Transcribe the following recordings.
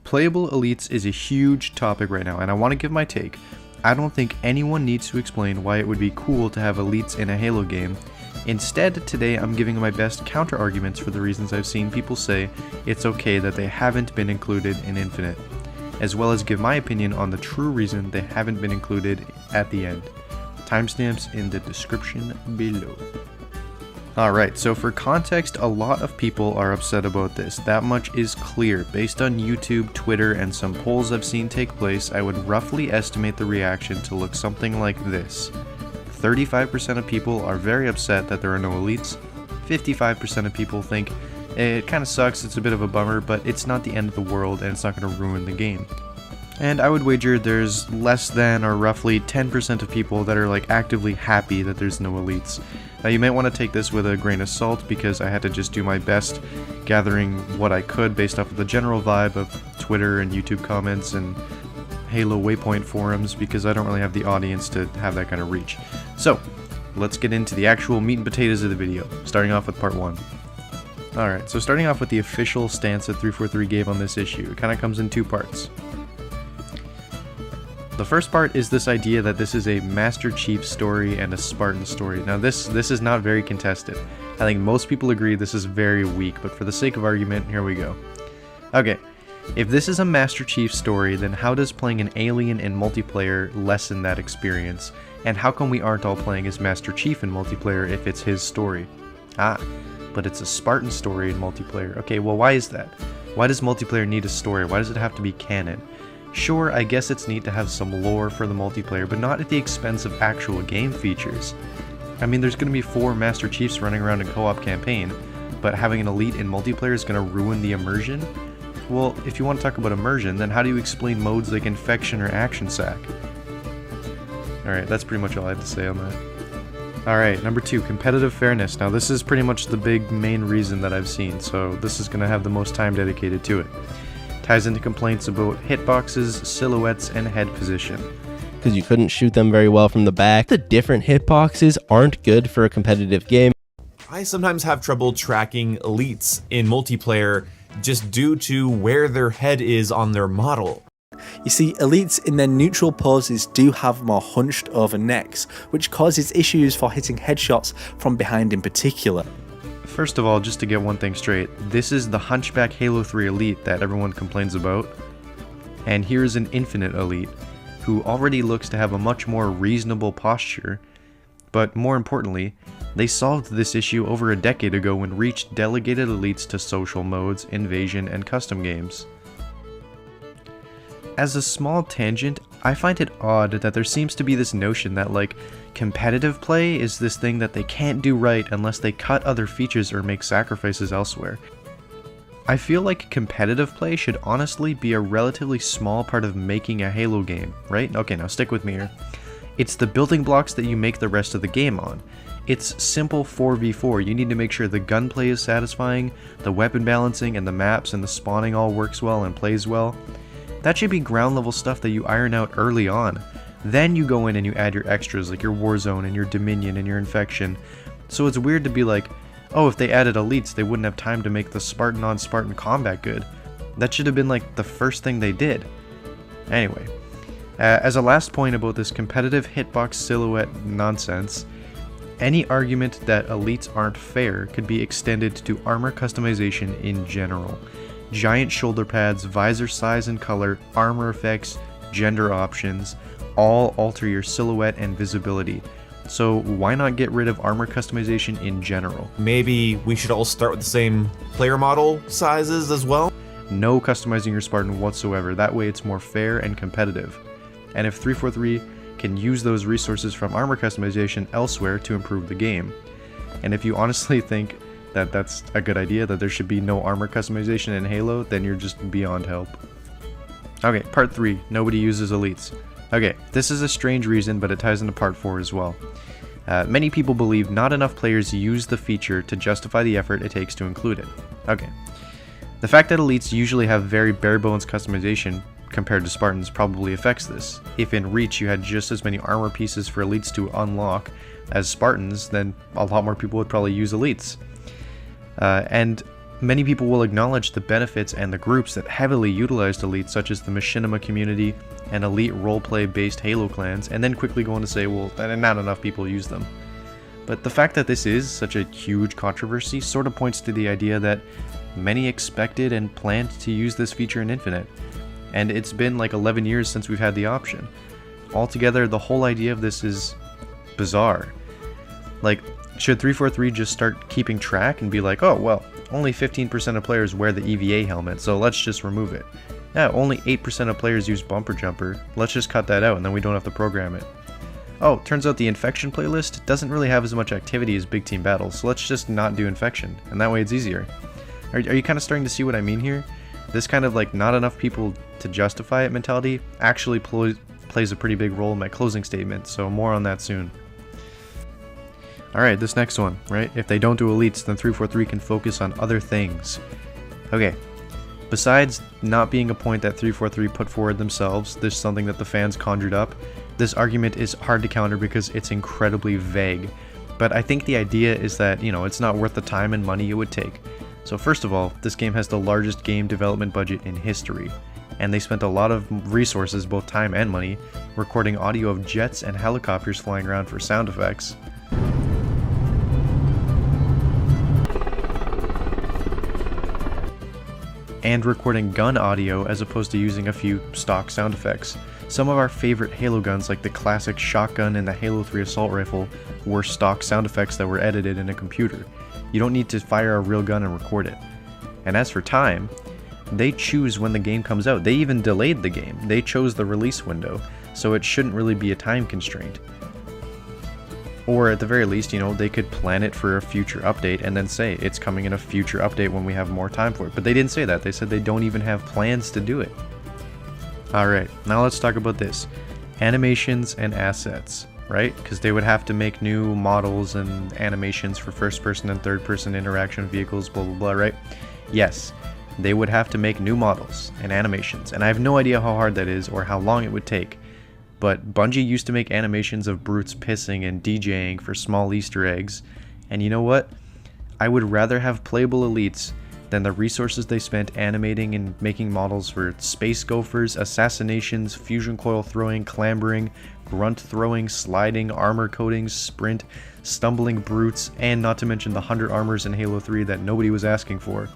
Playable elites is a huge topic right now, and I want to give my take. I don't think anyone needs to explain why it would be cool to have elites in a Halo game. Instead, today I'm giving my best counter-arguments for the reasons I've seen people say it's okay that they haven't been included in Infinite, as well as give my opinion on the true reason they haven't been included at the end. Timestamps in the description below. Alright, so for context, a lot of people are upset about this. That much is clear. Based on YouTube, Twitter, and some polls I've seen take place, I would roughly estimate the reaction to look something like this. 35% of people are very upset that there are no elites. 55% of people think it kind of sucks, it's a bit of a bummer, but it's not the end of the world and it's not going to ruin the game. And I would wager there's less than or roughly 10% of people that are like actively happy that there's no elites. Now you might want to take this with a grain of salt because I had to just do my best gathering what I could based off of the general vibe of Twitter and YouTube comments and Halo Waypoint forums because I don't really have the audience to have that kind of reach. So, let's get into the actual meat and potatoes of the video, starting off with part 1. Alright, so starting off with the official stance that 343 gave on this issue, it kind of comes in two parts. The first part is this idea that this is a Master Chief story and a Spartan story. Now this is not very contested. I think most people agree this is very weak, but for the sake of argument, here we go. Okay, if this is a Master Chief story, then how does playing an alien in multiplayer lessen that experience? And how come we aren't all playing as Master Chief in multiplayer if it's his story? But it's a Spartan story in multiplayer. Okay, well why is that? Why does multiplayer need a story? Why does it have to be canon? Sure, I guess it's neat to have some lore for the multiplayer, but not at the expense of actual game features. I mean, there's going to be 4 Master Chiefs running around in co-op campaign, but having an elite in multiplayer is going to ruin the immersion? Well, if you want to talk about immersion, then how do you explain modes like Infection or Action Sack? Alright, that's pretty much all I have to say on that. Alright, number 2, competitive fairness. Now this is pretty much the big main reason that I've seen, so this is going to have the most time dedicated to it. Ties into complaints about hitboxes, silhouettes, and head position. Because you couldn't shoot them very well from the back. The different hitboxes aren't good for a competitive game. I sometimes have trouble tracking elites in multiplayer just due to where their head is on their model. You see, elites in their neutral poses do have more hunched over necks, which causes issues for hitting headshots from behind in particular. First of all, just to get one thing straight, this is the Hunchback Halo 3 Elite that everyone complains about. And here's an Infinite Elite, who already looks to have a much more reasonable posture. But more importantly, they solved this issue over a decade ago when Reach delegated elites to social modes, invasion, and custom games. As a small tangent, I find it odd that there seems to be this notion that like, competitive play is this thing that they can't do right unless they cut other features or make sacrifices elsewhere. I feel like competitive play should honestly be a relatively small part of making a Halo game, right? Okay, now stick with me here. It's the building blocks that you make the rest of the game on. It's simple 4v4, you need to make sure the gunplay is satisfying, the weapon balancing and the maps and the spawning all works well and plays well. That should be ground level stuff that you iron out early on. Then you go in and you add your extras like your Warzone and your Dominion and your Infection. So it's weird to be like, oh, if they added elites, they wouldn't have time to make the Spartan on Spartan combat good. That should have been like the first thing they did. Anyway, as a last point about this competitive hitbox silhouette nonsense, any argument that elites aren't fair could be extended to armor customization in general. Giant shoulder pads, visor size and color, armor effects, gender options, all alter your silhouette and visibility. So why not get rid of armor customization in general? Maybe we should all start with the same player model sizes as well? No customizing your Spartan whatsoever, that way it's more fair and competitive. And if 343 can use those resources from armor customization elsewhere to improve the game. And if you honestly think that that's a good idea, that there should be no armor customization in Halo, then you're just beyond help. Okay, part 3, nobody uses elites. Okay, this is a strange reason, but it ties into part 4 as well. Many people believe not enough players use the feature to justify the effort it takes to include it. Okay. The fact that elites usually have very bare bones customization compared to Spartans probably affects this. If in Reach you had just as many armor pieces for elites to unlock as Spartans, then a lot more people would probably use elites. And Many people will acknowledge the benefits and the groups that heavily utilized elites, such as the machinima community and elite roleplay based Halo clans, and then quickly go on to say, well, not enough people use them. But the fact that this is such a huge controversy sort of points to the idea that many expected and planned to use this feature in Infinite, and it's been like 11 years since we've had the option. Altogether, the whole idea of this is bizarre. Like, should 343 just start keeping track and be like, oh, well, only 15% of players wear the EVA helmet, so let's just remove it. Yeah, only 8% of players use bumper jumper, let's just cut that out and then we don't have to program it. Oh, turns out the infection playlist doesn't really have as much activity as big team battles, so let's just not do infection, and that way it's easier. Are you kind of starting to see what I mean here? This kind of like not enough people to justify it mentality actually plays a pretty big role in my closing statement, so more on that soon. Alright, this next one, right? If they don't do elites, then 343 can focus on other things. Okay, besides not being a point that 343 put forward themselves, this is something that the fans conjured up, this argument is hard to counter because it's incredibly vague. But I think the idea is that, it's not worth the time and money it would take. So first of all, this game has the largest game development budget in history, and they spent a lot of resources, both time and money, recording audio of jets and helicopters flying around for sound effects. And recording gun audio as opposed to using a few stock sound effects. Some of our favorite Halo guns, like the classic shotgun and the Halo 3 assault rifle, were stock sound effects that were edited in a computer. You don't need to fire a real gun and record it. And as for time, they choose when the game comes out. They even delayed the game. They chose the release window, so it shouldn't really be a time constraint. Or at the very least, they could plan it for a future update and then say it's coming in a future update when we have more time for it. But they didn't say that. They said they don't even have plans to do it. Alright, now let's talk about this. Animations and assets, right? Because they would have to make new models and animations for first-person and third-person interaction vehicles, blah blah blah, right? Yes, they would have to make new models and animations, and I have no idea how hard that is or how long it would take. But Bungie used to make animations of brutes pissing and DJing for small Easter eggs, and you know what? I would rather have playable elites than the resources they spent animating and making models for space gophers, assassinations, fusion coil throwing, clambering, grunt throwing, sliding, armor coatings, sprint, stumbling brutes, and not to mention the 100 armors in Halo 3 that nobody was asking for.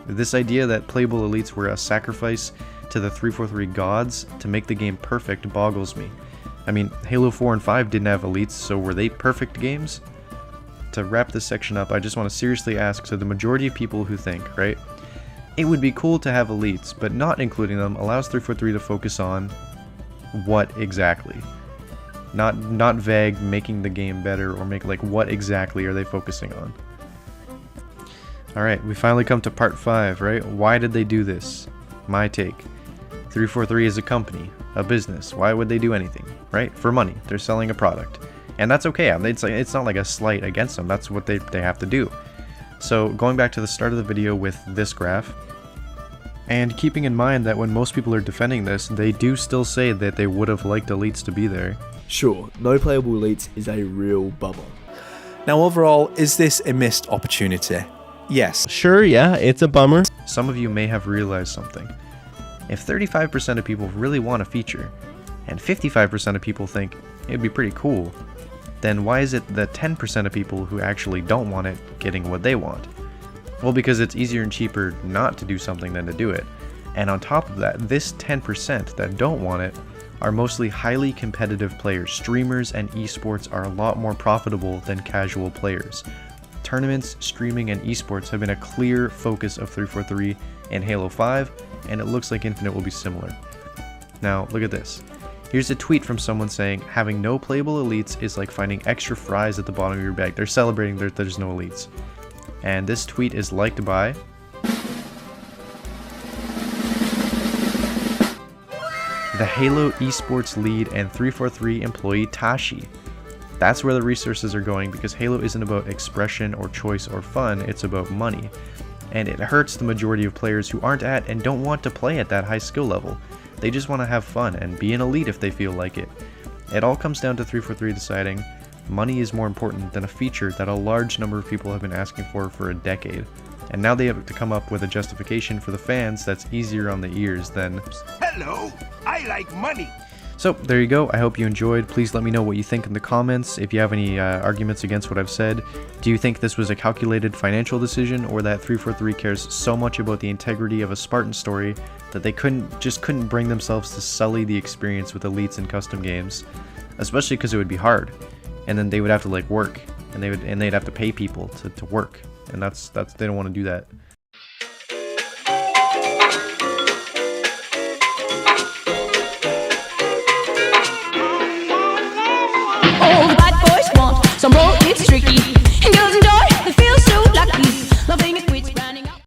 This idea that playable elites were a sacrifice to the 343 gods to make the game perfect boggles me. I mean, Halo 4 and 5 didn't have elites, so were they perfect games? To wrap this section up, I just want to seriously ask, so the majority of people who think, right, it would be cool to have elites, but not including them allows 343 to focus on what exactly? Not vague, making the game better, or what exactly are they focusing on? Alright, we finally come to part 5, right? Why did they do this? My take. 343 is a company, a business. Why would they do anything, right? For money. They're selling a product. And that's okay. It's not like a slight against them. That's what they have to do. So going back to the start of the video with this graph, and keeping in mind that when most people are defending this, they do still say that they would have liked elites to be there. Sure, no playable elites is a real bummer. Now overall, is this a missed opportunity? Yes. Sure, yeah, it's a bummer. Some of you may have realized something. If 35% of people really want a feature, and 55% of people think it'd be pretty cool, then why is it the 10% of people who actually don't want it getting what they want? Well, because it's easier and cheaper not to do something than to do it. And on top of that, this 10% that don't want it are mostly highly competitive players. Streamers and esports are a lot more profitable than casual players. Tournaments, streaming, and esports have been a clear focus of 343 in Halo 5, and it looks like Infinite will be similar. Now, look at this. Here's a tweet from someone saying, having no playable elites is like finding extra fries at the bottom of your bag. They're celebrating that there's no elites. And this tweet is liked by the Halo esports lead and 343 employee Tashi. That's where the resources are going, because Halo isn't about expression or choice or fun, it's about money. And it hurts the majority of players who aren't at and don't want to play at that high skill level. They just want to have fun and be an elite if they feel like it. It all comes down to 343 deciding money is more important than a feature that a large number of people have been asking for a decade. And now they have to come up with a justification for the fans that's easier on the ears than... Hello, I like money. So there you go. I hope you enjoyed. Please let me know what you think in the comments. If you have any arguments against what I've said, do you think this was a calculated financial decision, or that 343 cares so much about the integrity of a Spartan story that they couldn't bring themselves to sully the experience with elites in custom games, especially because it would be hard, and then they would have to like work, and they'd have to pay people to work, and that's they don't want to do that.